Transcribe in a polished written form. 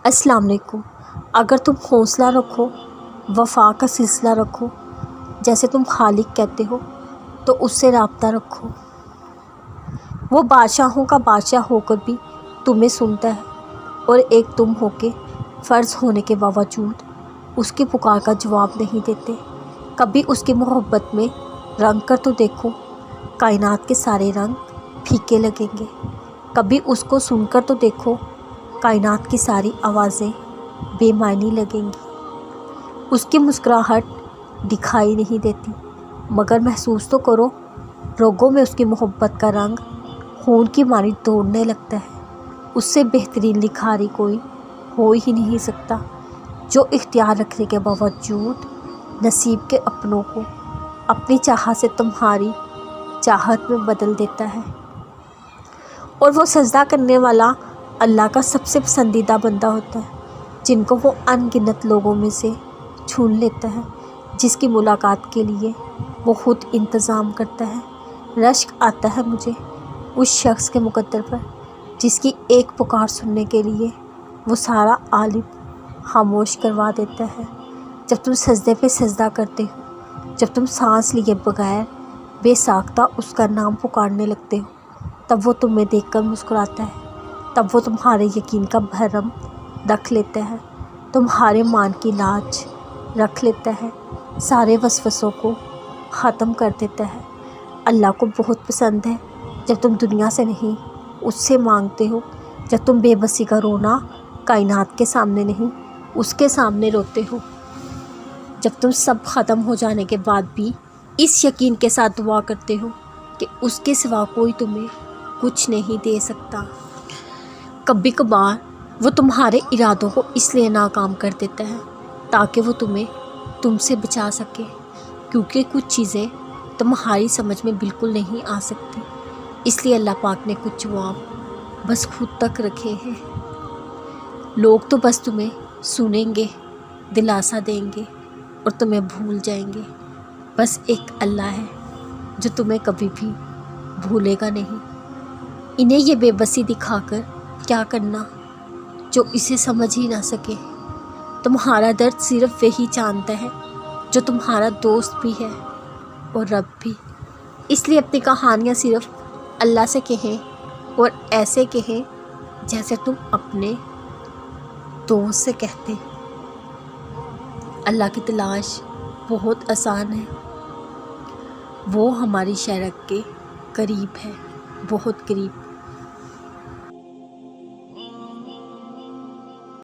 السلام علیکم۔ اگر تم حوصلہ رکھو، وفا کا سلسلہ رکھو، جیسے تم خالق کہتے ہو، تو اس سے رابطہ رکھو۔ وہ بادشاہوں کا بادشاہ ہو کر بھی تمہیں سنتا ہے، اور ایک تم ہو کے فرض ہونے کے باوجود اس کی پکار کا جواب نہیں دیتے۔ کبھی اس کی محبت میں رنگ کر تو دیکھو، کائنات کے سارے رنگ پھیکے لگیں گے۔ کبھی اس کو سن کر تو دیکھو، کائنات کی ساری آوازیں بے معنی لگیں گی۔ اس کی مسکراہٹ دکھائی نہیں دیتی، مگر محسوس تو کرو، رگوں میں اس کی محبت کا رنگ خون کی مانند دوڑنے لگتا ہے۔ اس سے بہترین لکھاری کوئی ہو ہی نہیں سکتا، جو اختیار رکھنے کے باوجود نصیب کے اپنوں کو اپنی چاہت سے تمہاری چاہت میں بدل دیتا ہے۔ اور وہ سجدہ کرنے والا اللہ کا سب سے پسندیدہ بندہ ہوتا ہے، جن کو وہ ان گنت لوگوں میں سے چن لیتا ہے، جس کی ملاقات کے لیے وہ خود انتظام کرتا ہے۔ رشک آتا ہے مجھے اس شخص کے مقدر پر، جس کی ایک پکار سننے کے لیے وہ سارا عالم خاموش کروا دیتا ہے۔ جب تم سجدے پہ سجدہ کرتے ہو، جب تم سانس لیے بغیر بے ساختہ اس کا نام پکارنے لگتے ہو، تب وہ تمہیں دیکھ کر مسکراتا ہے، تب وہ تمہارے یقین کا بھرم رکھ لیتا ہے، تمہارے مان کی لاج رکھ لیتا ہے، سارے وسوسوں کو ختم کر دیتا ہے۔ اللہ کو بہت پسند ہے جب تم دنیا سے نہیں اس سے مانگتے ہو، جب تم بے بسی کا رونا کائنات کے سامنے نہیں اس کے سامنے روتے ہو، جب تم سب ختم ہو جانے کے بعد بھی اس یقین کے ساتھ دعا کرتے ہو کہ اس کے سوا کوئی تمہیں کچھ نہیں دے سکتا۔ کبھی کبھار وہ تمہارے ارادوں کو اس لیے ناکام کر دیتا ہے تاکہ وہ تمہیں تم سے بچا سکے، کیونکہ کچھ چیزیں تمہاری سمجھ میں بالکل نہیں آ سکتی، اس لیے اللہ پاک نے کچھ جواب بس خود تک رکھے ہیں۔ لوگ تو بس تمہیں سنیں گے، دلاسا دیں گے اور تمہیں بھول جائیں گے، بس ایک اللہ ہے جو تمہیں کبھی بھی بھولے گا نہیں۔ انہیں یہ بے بسی دکھا کر کیا کرنا جو اسے سمجھ ہی نہ سکے۔ تمہارا درد صرف وہی جانتا ہے جو تمہارا دوست بھی ہے اور رب بھی، اس لیے اپنی کہانیاں صرف اللہ سے کہیں، اور ایسے کہیں جیسے تم اپنے دوست سے کہتے۔ اللہ کی تلاش بہت آسان ہے، وہ ہماری شہرک کے قریب ہے، بہت قریب۔